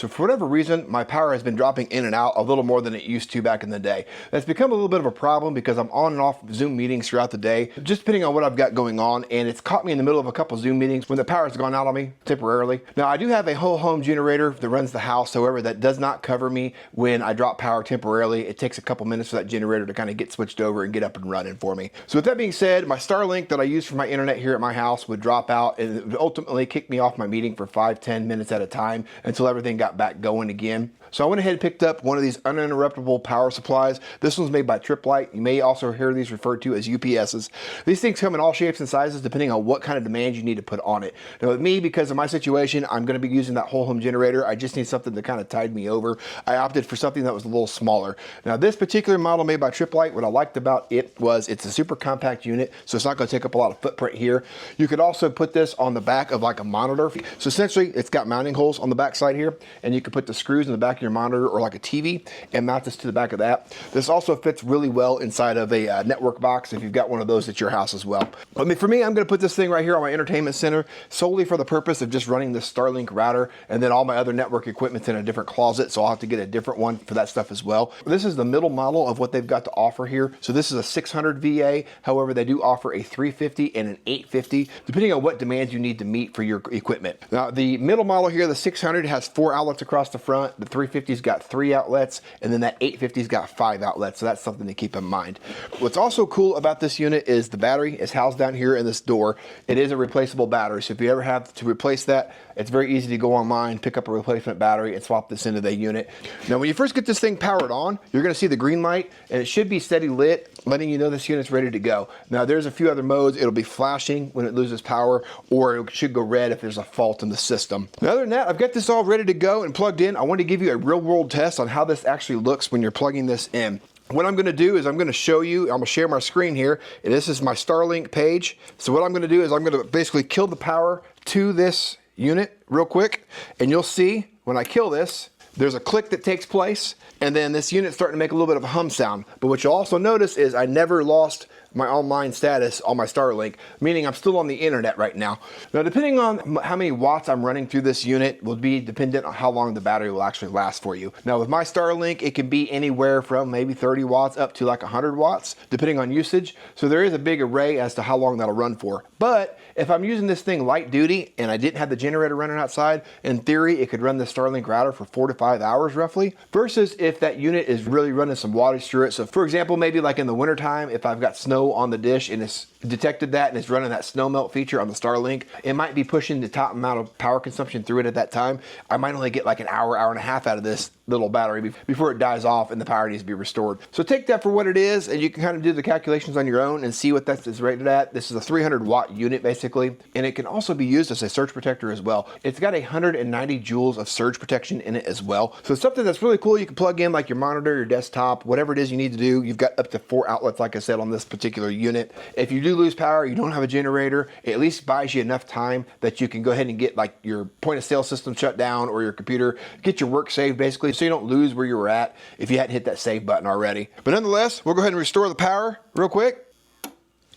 So for whatever reason, my power has been dropping in and out a little more than it used to back in the day. That's become a little bit of a problem because I'm on and off Zoom meetings throughout the day, just depending on what I've got going on, and it's caught me in the middle of a couple Zoom meetings when the power's gone out on me temporarily. Now I do have a whole home generator that runs the house, however that does not cover me when I drop power temporarily. It takes a couple minutes for that generator to kind of get switched over and get up and running for me. So with that being said, my Starlink that I use for my internet here at my house would drop out and it would ultimately kick me off my meeting for 5-10 minutes at a time until everything got back going again. So I went ahead and picked up one of these uninterruptible power supplies. This one's made by Tripp Lite. You may also hear these referred to as UPSs. These things come in all shapes and sizes depending on what kind of demand you need to put on it. Now with me, because of my situation, I'm going to be using that whole home generator. I just need something to kind of tide me over. I opted for something that was a little smaller. Now this particular model made by Tripp Lite, what I liked about it was it's a super compact unit, so it's not going to take up a lot of footprint here. You could also put this on the back of like a monitor. So essentially it's got mounting holes on the back side here, and you can put the screws in the back of your monitor or like a TV and mount this to the back of that. This also fits really well inside of a network box if you've got one of those at your house as well. I mean, for me, I'm going to put this thing right here on my entertainment center solely for the purpose of just running this Starlink router, and then all my other network equipment's in a different closet, so I'll have to get a different one for that stuff as well. This is the middle model of what they've got to offer here. So this is a 600VA. However, they do offer a 350 and an 850, depending on what demands you need to meet for your equipment. Now, the middle model here, the 600, has 4 outlets across the front. The 350's got 3 outlets, and then that 850's got 5 outlets, so that's something to keep in mind. What's also cool about this unit is the battery is housed down here in this door. It is a replaceable battery, so if you ever have to replace that, it's very easy to go online, pick up a replacement battery, and swap this into the unit. Now, when you first get this thing powered on, you're going to see the green light, and it should be steady lit, letting you know this unit's ready to go. Now, there's a few other modes. It'll be flashing when it loses power, or it should go red if there's a fault in the system. Now, other than that, I've got this all ready to go and plugged in. I want to give you a real-world test on how this actually looks when you're plugging this in. What I'm going to do is I'm going to show you, I'm going to share my screen here, and this is my Starlink page. So what I'm going to do is I'm going to basically kill the power to this unit real quick, and you'll see when I kill this, there's a click that takes place, and then this unit's starting to make a little bit of a hum sound. But what you'll also notice is I never lost my online status on my Starlink, meaning I'm still on the internet right now. Now, depending on how many watts I'm running through this unit will be dependent on how long the battery will actually last for you. Now, with my Starlink, it can be anywhere from maybe 30 watts up to like 100 watts, depending on usage. So there is a big array as to how long that'll run for. But if I'm using this thing light duty and I didn't have the generator running outside, in theory, it could run the Starlink router for 4 to 5 hours roughly, versus if that unit is really running some wattage through it. So for example, maybe like in the wintertime, if I've got snow on the dish and it's detected that and it's running that snow melt feature on the Starlink, it might be pushing the top amount of power consumption through it at that time. I might only get like an hour, hour and a half out of this little battery before it dies off and the power needs to be restored. So take that for what it is, and you can kind of do the calculations on your own and see what that is rated at. This is a 300-watt unit basically, and it can also be used as a surge protector as well. It's got 190 joules of surge protection in it as well. So it's something that's really cool. You can plug in like your monitor, your desktop, whatever it is you need to do. You've got up to 4 outlets, like I said, on this particular unit. If you do lose power, you don't have a generator, it at least buys you enough time that you can go ahead and get like your point of sale system shut down or your computer, get your work saved basically, so you don't lose where you were at if you hadn't hit that save button already. But nonetheless, we'll go ahead and restore the power real quick,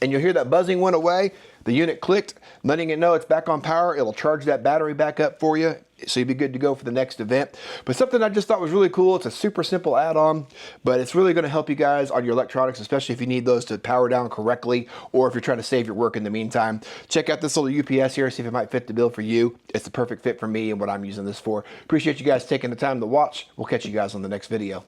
and you'll hear that buzzing went away. The unit clicked, letting it know it's back on power. It'll charge that battery back up for you, so you'll be good to go for the next event. But something I just thought was really cool. It's a super simple add-on, but it's really going to help you guys on your electronics, especially if you need those to power down correctly, or if you're trying to save your work in the meantime. Check out this little UPS here, see if it might fit the bill for you. It's the perfect fit for me and what I'm using this for. Appreciate you guys taking the time to watch. We'll catch you guys on the next video.